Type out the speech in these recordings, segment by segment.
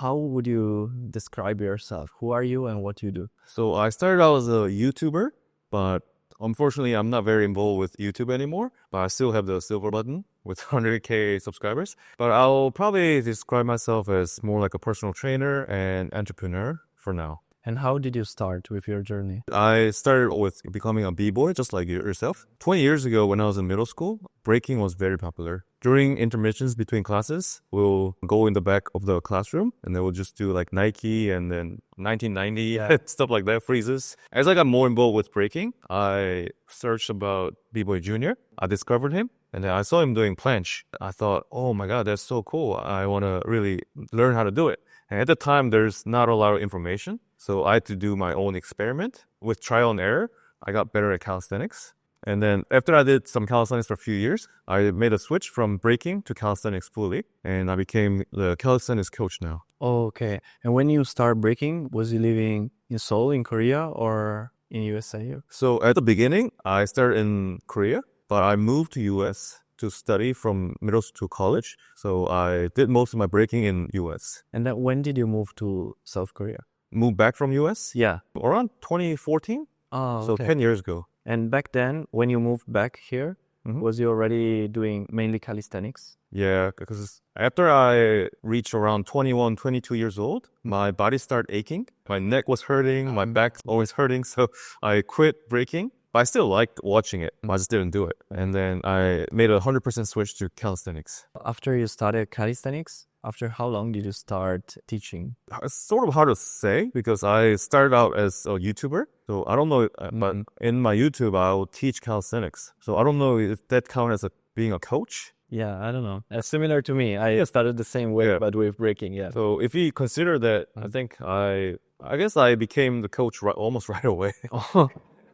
how would you describe yourself? Who are you and what do you do? So I started out as a YouTuber, but unfortunately, I'm not very involved with YouTube anymore. But I still have the silver button with 100K subscribers. But I'll probably describe myself as more like a personal trainer and entrepreneur for now. And how did you start with your journey? I started with becoming a b-boy, just like yourself. 20 years ago, when I was in middle school, breaking was very popular. During intermissions between classes, we'll go in the back of the classroom and then we'll just do like Nike and then 1990, stuff like that, freezes. As I got more involved with breaking, I searched about B-Boy Junior. I discovered him and then I saw him doing planche. I thought, oh my God, that's so cool. I want to really learn how to do it. And at the time, there's not a lot of information. So I had to do my own experiment. With trial and error, I got better at calisthenics. And then after I did some calisthenics for a few years, I made a switch from breaking to calisthenics fully. And I became the calisthenics coach now. Oh, okay. And when you start breaking, was you living in Seoul, in Korea, or in USA? So at the beginning, I started in Korea, but I moved to US to study from middle school to college. So I did most of my breaking in US. And then when did you move to South Korea? Moved back from US? Yeah. Around 2014. Oh, so okay. 10 years ago. And back then, when you moved back here, was you already doing mainly calisthenics? Yeah, because after I reached around 21, 22 years old, my body started aching. My neck was hurting, my back always hurting. So I quit breaking. But I still liked watching it. I just didn't do it. And then I made a 100% switch to calisthenics. After you started calisthenics, after how long did you start teaching? It's sort of hard to say because I started out as a YouTuber. So I don't know, but in my YouTube, I'll teach calisthenics. So I don't know if that counts as being a coach. Yeah, I don't know. Similar to me. I started the same way, but with breaking, yeah. So if you consider that, I think I guess I became the coach almost right away.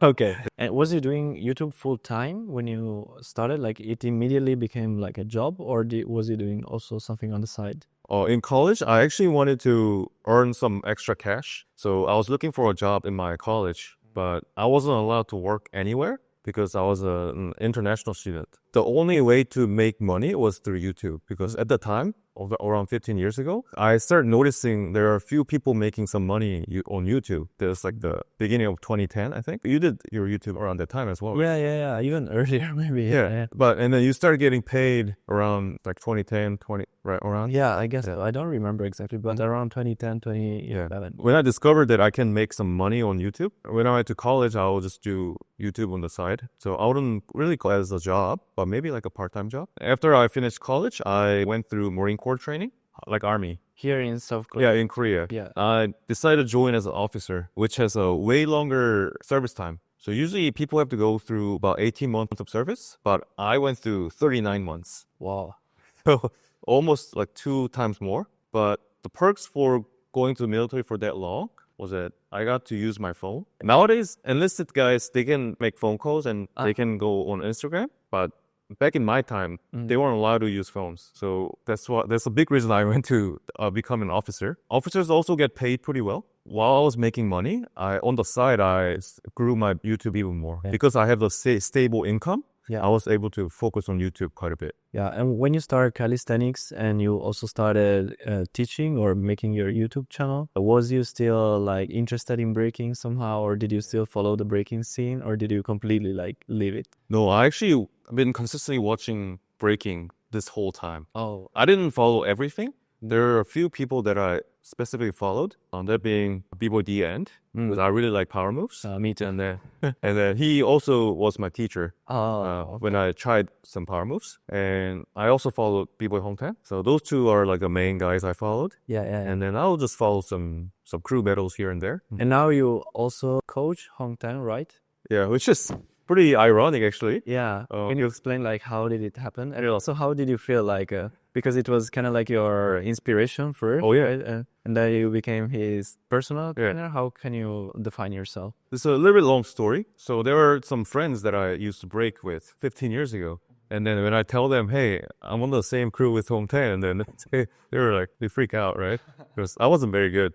Okay. And was you doing YouTube full time when you started? Like it immediately became like a job, or was you doing also something on the side? In college, I actually wanted to earn some extra cash. So I was looking for a job in my college, but I wasn't allowed to work anywhere because I was an international student. The only way to make money was through YouTube because at the time, around 15 years ago, I started noticing there are a few people making some money on YouTube. There's like the beginning of 2010, I think. You did your YouTube around that time as well. Yeah. Even earlier, maybe. Yeah. And then you started getting paid around like 2010, right around? Yeah, I guess so. I don't remember exactly, but around 2010, 2011. When I discovered that I can make some money on YouTube, when I went to college, I would just do YouTube on the side. So I wouldn't really call it as a job, but maybe like a part-time job. After I finished college, I went through Marine Corps training, like Army. Here in South Korea? Yeah, in Korea. Yeah. I decided to join as an officer, which has a way longer service time. So usually people have to go through about 18 months of service, but I went through 39 months. Wow. So almost like 2 times more. But the perks for going to the military for that long was that I got to use my phone. Nowadays, enlisted guys, they can make phone calls and they can go on Instagram, but back in my time, they weren't allowed to use phones. So that's a big reason I went to become an officer. Officers also get paid pretty well. While I was making money, on the side, I grew my YouTube even more. Yeah. Because I have the stable income, I was able to focus on YouTube quite a bit. Yeah, and when you started calisthenics and you also started teaching or making your YouTube channel, was you still like interested in breaking somehow, or did you still follow the breaking scene, or did you completely like leave it? No, I actually been consistently watching breaking this whole time. Oh, I didn't follow everything. There are a few people that I specifically followed, that being B-Boy D and because I really like power moves. Me too. And then he also was my teacher when I tried some power moves. And I also followed B-Boy Hong10’s. So those two are like the main guys I followed. Yeah. And then I'll just follow some crew battles here and there. And now you also coach Hong10’, right? Yeah, which is pretty ironic actually. Yeah. Can you explain like how did it happen? And also how did you feel like, because it was kind of like your inspiration first. Oh yeah. Right? And then you became his personal trainer. How can you define yourself? It's a little bit long story. So there were some friends that I used to break with 15 years ago. And then when I tell them, hey, I'm on the same crew with Hong10, and then they were like, they freak out, right? Because I wasn't very good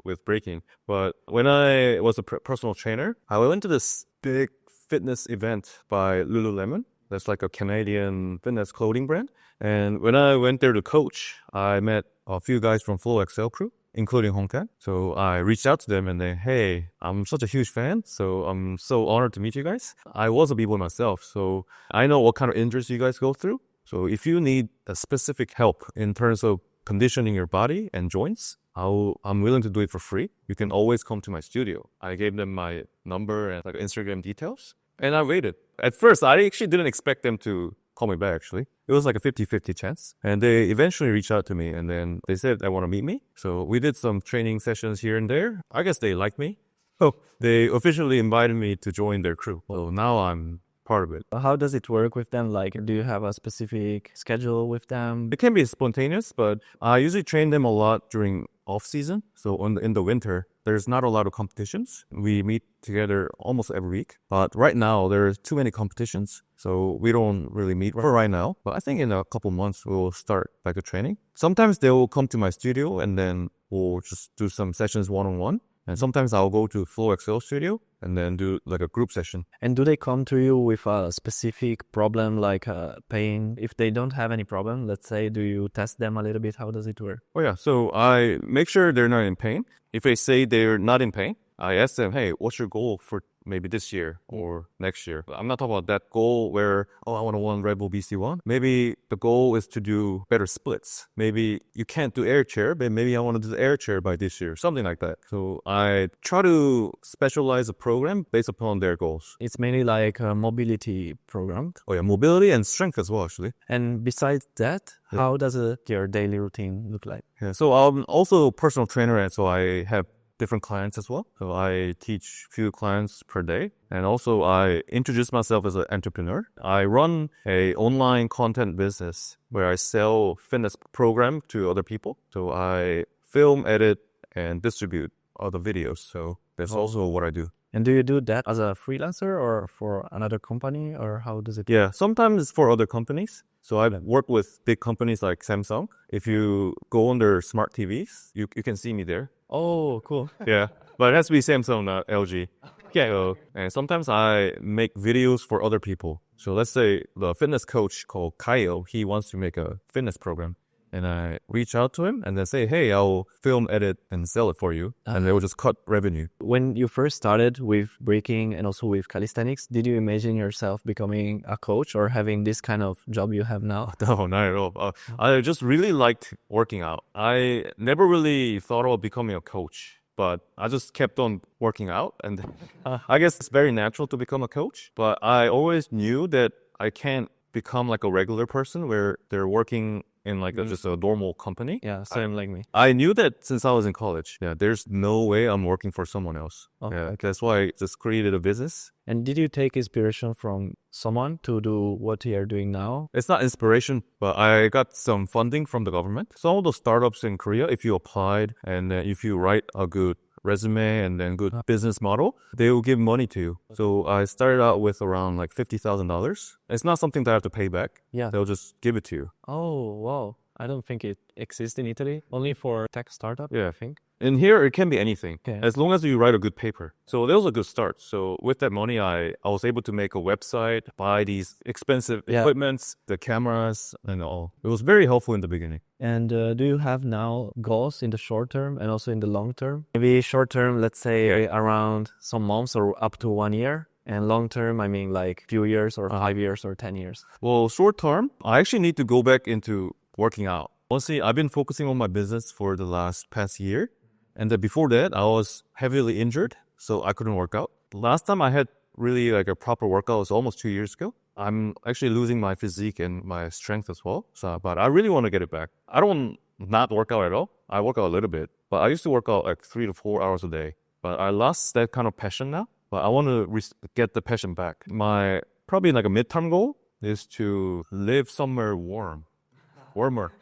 with breaking. But when I was a personal trainer, I went to this big fitness event by Lululemon. That's like a Canadian fitness clothing brand. And when I went there to coach, I met a few guys from FlowXL crew, including Hong10’s. So I reached out to them and then, hey, I'm such a huge fan, so I'm so honored to meet you guys. I was a b-boy myself, so I know what kind of injuries you guys go through. So if you need a specific help in terms of conditioning your body and joints, I'm willing to do it for free. You can always come to my studio. I gave them my number and like Instagram details, and I waited. At first, I actually didn't expect them to call me back, actually. It was like a 50-50 chance. And they eventually reached out to me, and then they said they want to meet me. So we did some training sessions here and there. I guess they liked me. So they officially invited me to join their crew. So now I'm part of it. How does it work with them? Like, do you have a specific schedule with them? It can be spontaneous, but I usually train them a lot during off season. So in the winter, there's not a lot of competitions. We meet together almost every week. But right now, there's too many competitions. So we don't really meet for right now. But I think in a couple months, we'll start like a training. Sometimes they will come to my studio and then we'll just do some sessions one-on-one. And sometimes I'll go to FlowXL studio and then do like a group session. And do they come to you with a specific problem like pain? If they don't have any problem, let's say, do you test them a little bit? How does it work? Oh yeah, so I make sure they're not in pain. If they say they're not in pain, I ask them, hey, what's your goal for maybe this year or next year? I'm not talking about that goal where, I want to win Red Bull BC1. Maybe the goal is to do better splits. Maybe you can't do air chair, but maybe I want to do the air chair by this year, something like that. So I try to specialize a program based upon their goals. It's mainly like a mobility program. Oh yeah, mobility and strength as well, actually. And besides that, how does your daily routine look like? Yeah, so I'm also a personal trainer, and so I have different clients as well. So I teach few clients per day. And also I introduce myself as an entrepreneur. I run a online content business where I sell fitness program to other people. So I film, edit, and distribute other videos. So that's also what I do. And do you do that as a freelancer or for another company, or how does it? Yeah, sometimes it's for other companies. So I've worked with big companies like Samsung. If you go on their smart TVs, you can see me there. Oh, cool. Yeah, but it has to be Samsung, not LG. Kaio. And sometimes I make videos for other people. So let's say the fitness coach called Kaio, he wants to make a fitness program. And I reach out to him and then say, hey, I'll film, edit, and sell it for you. And they will just cut revenue. When you first started with breaking and also with calisthenics, did you imagine yourself becoming a coach or having this kind of job you have now? No, not at all. I just really liked working out. I never really thought about becoming a coach, but I just kept on working out. And I guess it's very natural to become a coach. But I always knew that I can't become like a regular person where they're working in like just a normal company. Yeah, same like me. I knew that since I was in college. Yeah, there's no way I'm working for someone else. Okay. Yeah, that's why I just created a business. And did you take inspiration from someone to do what you are doing now? It's not inspiration, but I got some funding from the government. Some of the startups in Korea, if you applied and if you write a good resume and then good business model, they will give money to you. So I started out with around like $50,000. It's not something that I have to pay back. Yeah. They'll just give it to you. Oh, wow. I don't think it exists in Italy. Only for tech startup, Yeah. I think. In here, it can be anything, Okay. as long as you write a good paper. So that was a good start. So with that money, I was able to make a website, buy these expensive equipments, the cameras, and all. It was very helpful in the beginning. And do you have now goals in the short term and also in the long term? Maybe short term, let's say around some months or up to 1 year. And long term, I mean like few years or 5 years or 10 years. Well, short term, I actually need to go back into working out. Honestly, I've been focusing on my business for the past year. And then before that, I was heavily injured, so I couldn't work out. Last time I had really like a proper workout was almost 2 years ago. I'm actually losing my physique and my strength as well. But I really want to get it back. I don't not work out at all. I work out a little bit, but I used to work out like 3 to 4 hours a day. But I lost that kind of passion now. But I want to get the passion back. My probably like a midterm goal is to live somewhere warmer.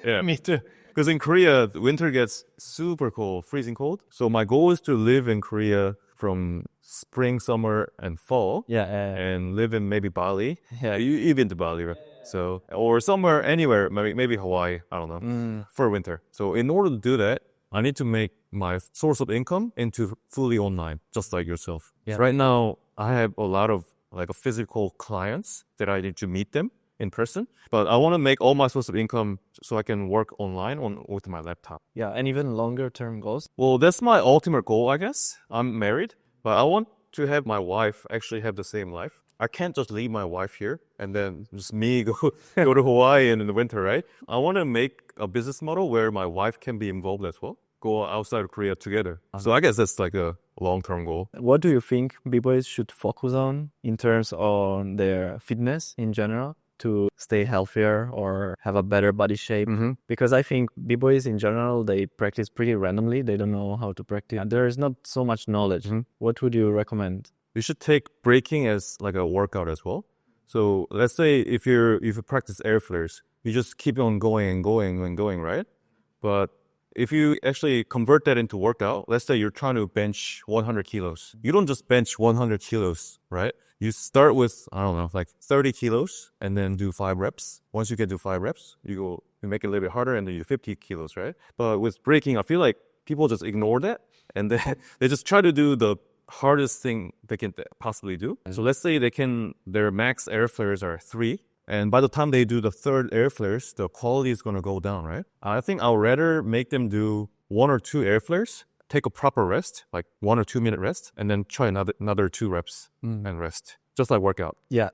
Yeah, me too. Because in Korea, the winter gets super cold, freezing cold. So my goal is to live in Korea from spring, summer, and fall. Yeah. And live in maybe Bali. Yeah, even to Bali, right? So, or somewhere, anywhere, maybe Hawaii, I don't know, for winter. So in order to do that, I need to make my source of income into fully online, just like yourself. Yeah. Right now, I have a lot of like physical clients that I need to meet them. in person. But I want to make all my source of income so I can work online with my laptop. Yeah, and even longer term goals. Well, that's my ultimate goal, I guess. I'm married, but I want to have my wife actually have the same life. I can't just leave my wife here and then just me go to Hawaii in the winter, right? I want to make a business model where my wife can be involved as well. Go outside of Korea together. So I guess that's like a long-term goal. What do you think b-boys should focus on in terms on their fitness in general to stay healthier or have a better body shape? Because I think b-boys in general, they practice pretty randomly. They don't know how to practice. There is not so much knowledge. What would you recommend? You should take breaking as like a workout as well. So let's say if you practice air flares, you just keep on going and going and going, right? But if you actually convert that into workout, let's say you're trying to bench 100 kilos. You don't just bench 100 kilos, right? You start with, I don't know, like 30 kilos and then do 5 reps. Once you get to 5 reps, you make it a little bit harder and then you do 50 kilos, right? But with breaking, I feel like people just ignore that and then they just try to do the hardest thing they can possibly do. So let's say their max air flares are 3. And by the time they do the 3rd air flares, the quality is going to go down, right? I think I'll rather make them do 1 or 2 air flares, take a proper rest, like 1 or 2 minute rest, and then try another 2 reps and rest. Just like workout. Yeah,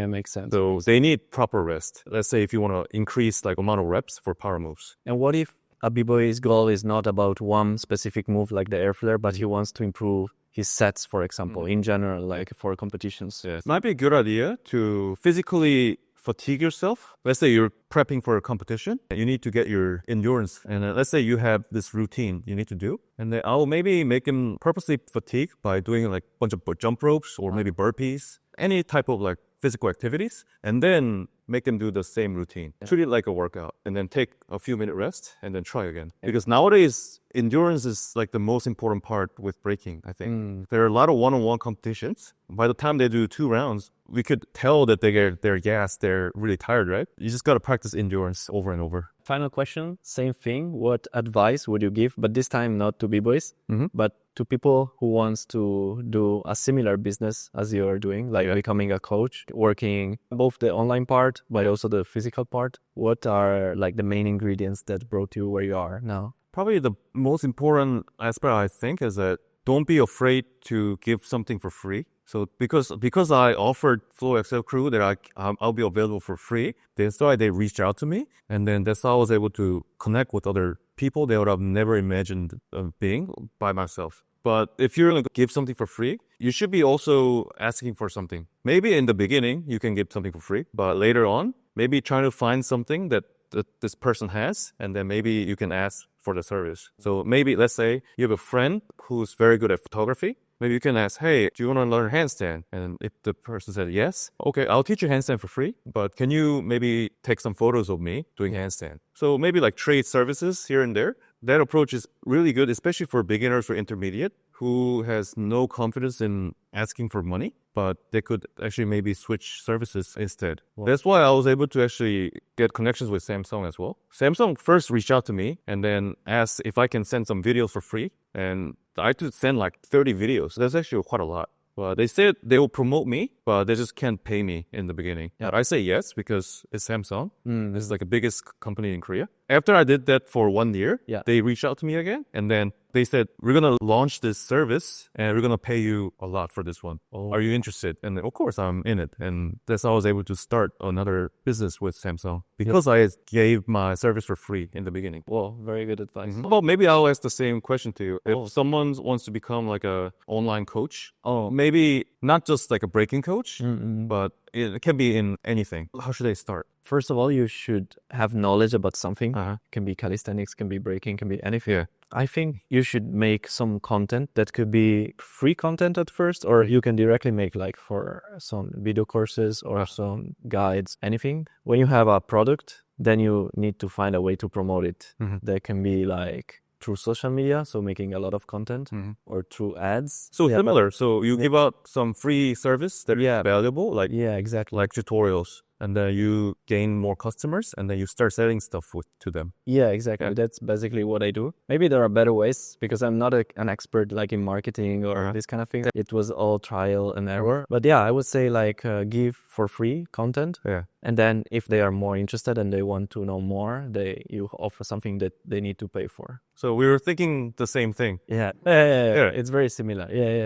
makes sense. So they need proper rest. Let's say if you want to increase like amount of reps for power moves. And what if a b-boy's goal is not about one specific move like the air flare, but he wants to improve his sets, for example, in general, like for competitions? Yes. It might be a good idea to physically fatigue yourself. Let's say you're prepping for a competition. You need to get your endurance. And let's say you have this routine you need to do. And then I'll maybe make him purposely fatigue by doing like a bunch of jump ropes or maybe burpees, any type of like physical activities, and then make them do the same routine. Treat it like a workout and then take a few minute rest and then try again. Because nowadays, endurance is like the most important part with breaking, I think. There are a lot of one-on-one competitions. By the time they do 2 rounds, we could tell that they're gassed, they're really tired, right? You just got to practice endurance over and over. Final question, same thing. What advice would you give, but this time not to b-boys, but to people who wants to do a similar business as you're doing, like becoming a coach, working both the online part, but also the physical part? What are like the main ingredients that brought you where you are now? Probably the most important aspect, I think, is that don't be afraid to give something for free. So because I offered FlowXL crew that I'll be available for free, that's why they reached out to me. And then that's how I was able to connect with other people that would have never imagined being by myself. But if you're going to give something for free, you should be also asking for something. Maybe in the beginning, you can give something for free, but later on, maybe trying to find something that this person has, and then maybe you can ask for the service. So maybe, let's say you have a friend who's very good at photography. Maybe you can ask, hey, do you want to learn handstand? And if the person said yes, okay, I'll teach you handstand for free, but can you maybe take some photos of me doing handstand? So maybe like trade services here and there. That approach is really good, especially for beginners or intermediate who has no confidence in asking for money, but they could actually maybe switch services instead. Wow. That's why I was able to actually get connections with Samsung as well. Samsung first reached out to me and then asked if I can send some videos for free. And I could send like 30 videos. That's actually quite a lot. But they said they will promote me, but they just can't pay me in the beginning. Yeah. But I say yes because it's Samsung. This is like the biggest company in Korea. After I did that for 1 year, they reached out to me again. And then they said, we're going to launch this service and we're going to pay you a lot for this one. Oh. Are you interested? And of course, I'm in it. And that's how I was able to start another business with Samsung because I gave my service for free in the beginning. Well, very good advice. Well, maybe I'll ask the same question to you. If someone wants to become like a online coach, maybe not just like a breaking coach, but it can be in anything. How should they start? First of all, you should have knowledge about something. Can be calisthenics, can be breaking, can be anything. Yeah. I think you should make some content that could be free content at first, or you can directly make like for some video courses or some guides, anything. When you have a product, then you need to find a way to promote it. That can be like through social media, so making a lot of content, or through ads. So similar. So you give out some free service that is valuable, like exactly, like tutorials. and then you gain more customers, and then you start selling stuff to them. Yeah, exactly. That's basically what I do. Maybe there are better ways because I'm not an expert like in marketing or this kind of thing. It was all trial and error. But yeah, I would say like give for free content. Yeah. And then if they are more interested and they want to know more, you offer something that they need to pay for. So we were thinking the same thing. Yeah. It's very similar. Yeah.